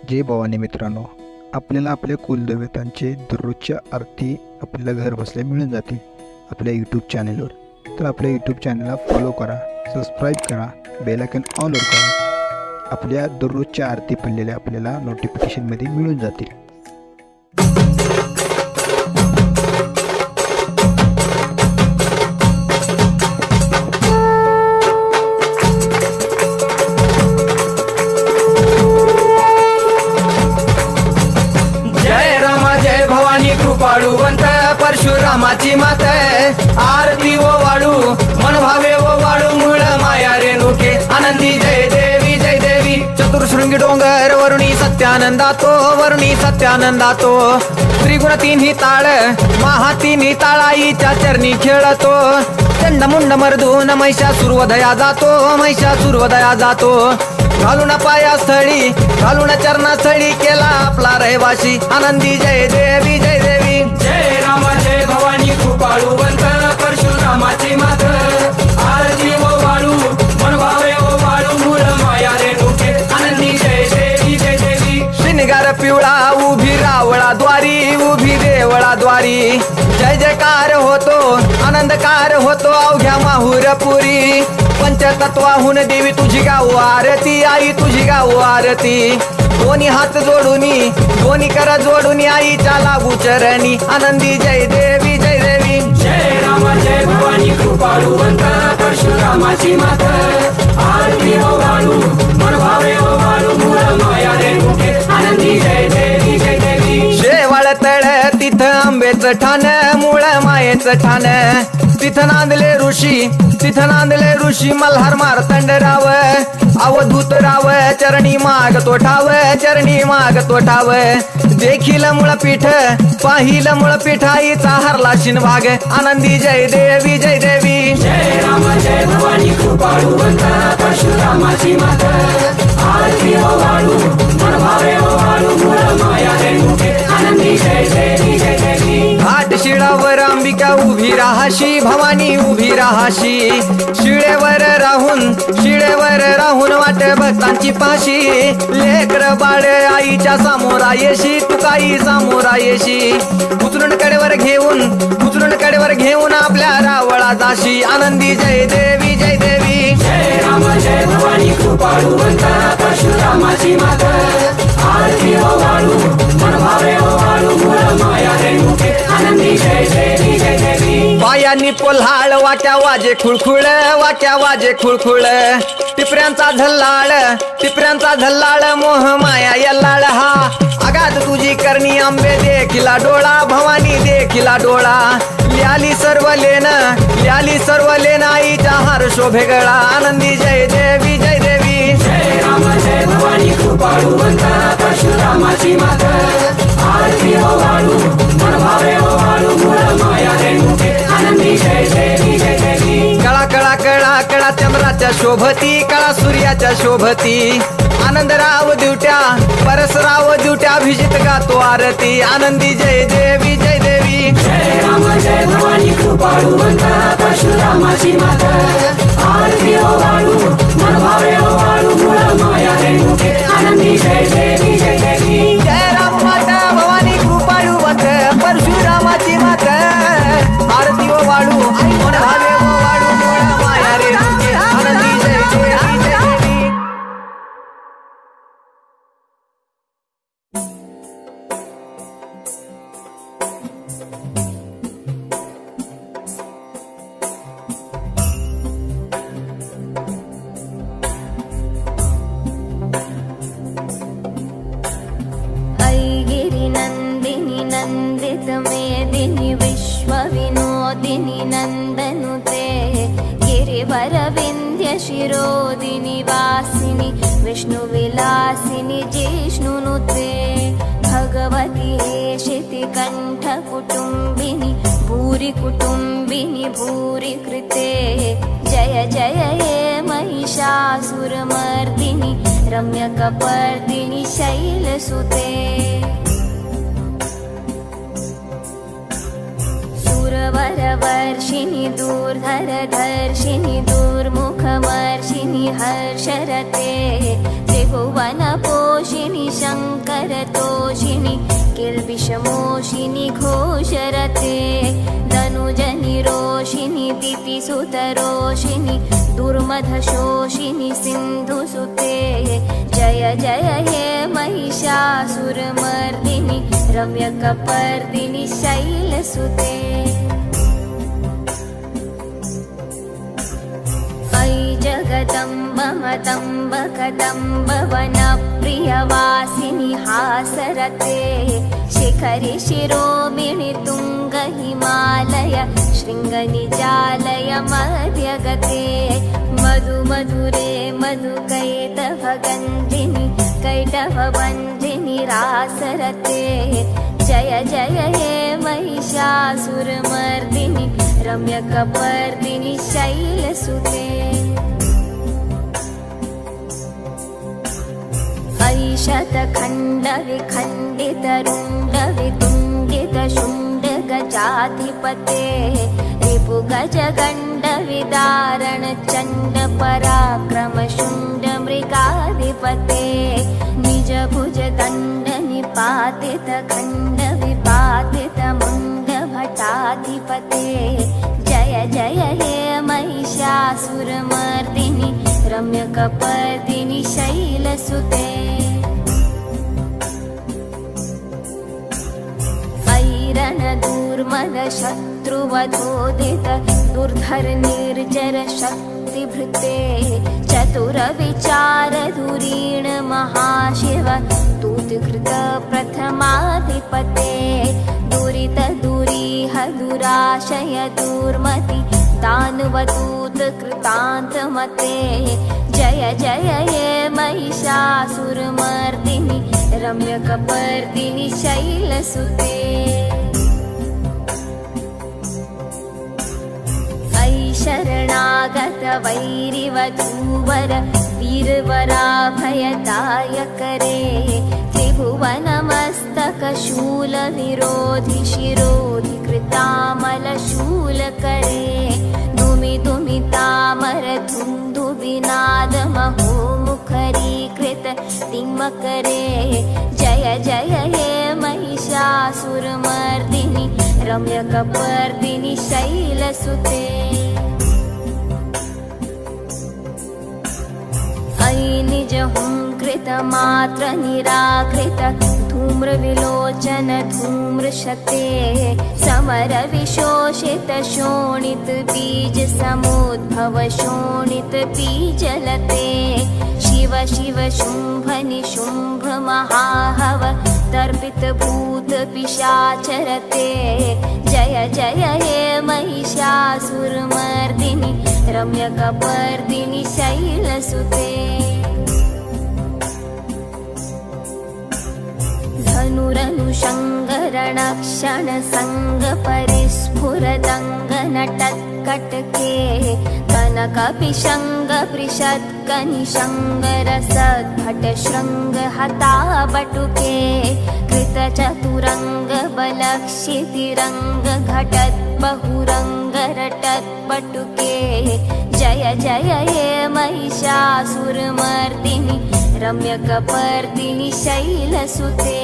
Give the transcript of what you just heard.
जय भवानी मित्रांनो, आपल्याला आपल्या कुलदेवतांचे दररोजच्या आरती आपल्याला घर बसल्या मिळून जातील आपल्या यूट्यूब चॅनलवर. तर आपल्या यूट्यूब चॅनलला फॉलो करा, सबस्क्राईब करा, बेल आयकॉन ऑलवर करा. आपल्या दररोजच्या आरती पडलेल्या आपल्याला नोटिफिकेशनमध्ये मिळून जातील. कृपाळुवंत परशुरामाची मात आरती ओ वाळू मन भावे ओ वाळू मूळ माया रेणुके आनंदी जय देवी जय देवी. चतुर्शृंगी डोंगर वरुणी सत्यानंदातो त्रिगुण तिन्ही ताळ महा तिन्ही ताळाईच्या चरणी खेळतो. चंडमुंड मर्दून महिषासुरवधया जातो घालून पायास्थळी घालून चरणास्थळी केला आपला रहिवाशी आनंदी जय देवी जय देवी. जय राम जय भवानी कृपाळुवंत परशुरामाची मात आरती ओ वाळू मन भावे ओ वाळू मूळ माया रेणुके आनंदी जय देवी जय देवी. श्रीनिगार पिवळा उभी रावळा द्वारी जय जयकार होतो आनंदकार होतो अवघ्या माहुरपुरी. पंचतत्वाहून देवी तुझी गाऊ आरती आई तुझी गाऊ आरती. दोन्ही हात जोडूनी दोन्ही कर जोडूनी आईच्या लागू चरणी आनंदी जय देवी जय देवी. जय राम जय भवानी कृपाळुवंत परशुरामाची मात आरती ओ वाळू मन भावे ओ वाळू मूळ माया रेणुके आनंदी जय देवी जय देवी. शेवाळ तळ तिथं आंबेचं ठाण मूळ मायेचं ठाण तिथं नांदले ऋषी मल्हार मार्तंडराव अवधूत राव चरणी माग तो ठाव. देखील मुळपीठ पाहिल मुळपीठ आईचा हरला शिनभाग आनंदी जय देवी जय देवी. जय राम जय भवानी कृपाळुवंत परशुरामाची मात आरती ओ वाळू मन भावे ओ वाळू मूळ माया रेणुके आनंदी जय देवी जय देवी. घाट शिळावर अंबिका उभी राहाशी भवानी उभी राहाशी. शिळेवर राहून वाट भक्तांची पाशी. लेकर बाळ आईच्या समोरा येशी तुकाई समोरा येशी. उचलून कडेवर घेऊन आपल्या रावळा जाशी आनंदी जय देवी जय देवी. जय राम जय भवानी कृपाळुवंत परशुरामाची मात आरती ओ वाळू मन भावे ओ वाळू मूळ माया रेणुके आनंदी जय देवी जय देवी. पायांनी पोल्हाळ वाट्या वाजे खुळखुळ टिपऱ्यांचा झल्लाळ मोह माया यल्लाळ हा. आगात तुझी करणी आंबे देखिला डोळा भवानी देखिला डोळा. ल्याली सर्व लेन आईच्या हार शोभे गळा आनंदी जय देवी जय देवी. जय राम जय भवानी कृपाळुवंत परशुरामाची मात आरती ओ वाळू मन भावे ओ वाळू मूळ माया रेणुके आनंदी जय देवी जय देवी. कळा चंद्राच्या शोभती कळा सूर्याच्या शोभती. आनंदराव दिवट्या परसराव दिवट्या अभिजित गातो आरती आनंदी जय देवी जय देवी. जय राम जय भवानी कृपाळुवंत परशुरामाची मात आरती ओ वाळू मन भावे ओ वाळू मूळ माया रेणुके आनंदी जय देवी जय देवी. जय राम माता भवानी कृपाळुवंत परशुरामाची मात आरती ओ वाळू मन भावे ओ वाळू मूळ माया रेणुके आनंदी जय देवी जय देवी. मेदिनि विश्वविनोदिनि नन्दनुते गिरिवरविन्द्य शिरोदिनि वासिनि विष्णुविलासिनि जिष्णुनुते. भगवति हेशितिकण्ठ कुटुम्बिनि भूरि कुटुम्बिनि भूरि कृते. जय जय हे महिषासुरमर्दिनि रम्यकपर्दिनि शैलसुते. वरवर्षिणि दूर्धरधर्षिणि दूर्मुखमर्षिणि हर्षरते. त्रिभुवनपोषिणि शङ्कर दशमोषिनि घोषरते धनुजनि रोषिनि दितिसुतरोषिनि दुर्मधशोषिनि सिन्धुसुते जय जय हे महिषासुरमर्दिनि रम्यकपर्दिनि शैलसुते अयि जगदम्ब मतम्ब कदम्ब वनप्रियवासिनि हासरते शिखरि शिरोमिणि तुङ्ग हिमालय शृङ्गनिजालय मध्यगते मधु मधुरे मधुकैटभगन्धिनि कैटभबन्धिनि रासरते जय जय हे महिषासुरमर्दिनि रम्यकपर्दिनि शैलसुते अयि शतखण्ड विखण्डित रुण्ड वितुण्डित शुण्ड गजाधिपते रिपु गज गण्ड विदारण चण्ड पराक्रम शुण्ड मृगाधिपते निज भुज दण्ड निपातित खण्ड विपातित मुण्ड भटाधिपते जय जय हे महिषासुरमर्दिनि रम्यकपर्दिनि शैलसुते रणदूर्मद शत्रुवधोदित दुर्धर निर्जर शक्तिभृते चतुर विचार धुरीण महाशिव दूतकृत प्रथमाधिपते दुरित दुरीह दुराशय दुर्मति दानवदूत कृतान्तमते जय जय हे महिषासुरमर्दिनि रम्यकपर्दिनि शैलसुते अयि शरणागत वैरिवधूवर वीरवराभयदायकरे त्रिभुवनमस्तक शूल विरोधि शिरोधि कृतामल शूलकरे दुमि दुमि तामर धुन्धु विनाद महो मुखरीकृत तिम्मकरे जय जय हे महिषासुरमर्दिनि रम्यकपर्दिनि शैलसुते अयि निज हुंकृत मात्र निराकृत धूम्र विलोचन धूम्रशते समर विशोषित शोणित बीज समुद्भव शोणित बीजलते शिव शिव शुंभ निशुंभ महाहव तर्पित भूत पिशाचरते जय जय हे महिषासुरमर्दिनि रम्यकपर्दिनि शैलसुते धनुरनुशङ्गरणक्षण संग परिस्फुरदङ्ग नटत्कटके कनकपिशङ्ग पृषत्कनिशङ्ग रसद्भट शृङ्ग हताबटुके कृतचतुरङ्ग बलक्षितिरङ्ग घटत् बहुरङ्ग रटत्पटुके जय जय हे महिषासुरमर्दिनि रम्यकपर्दिनि शैलसुते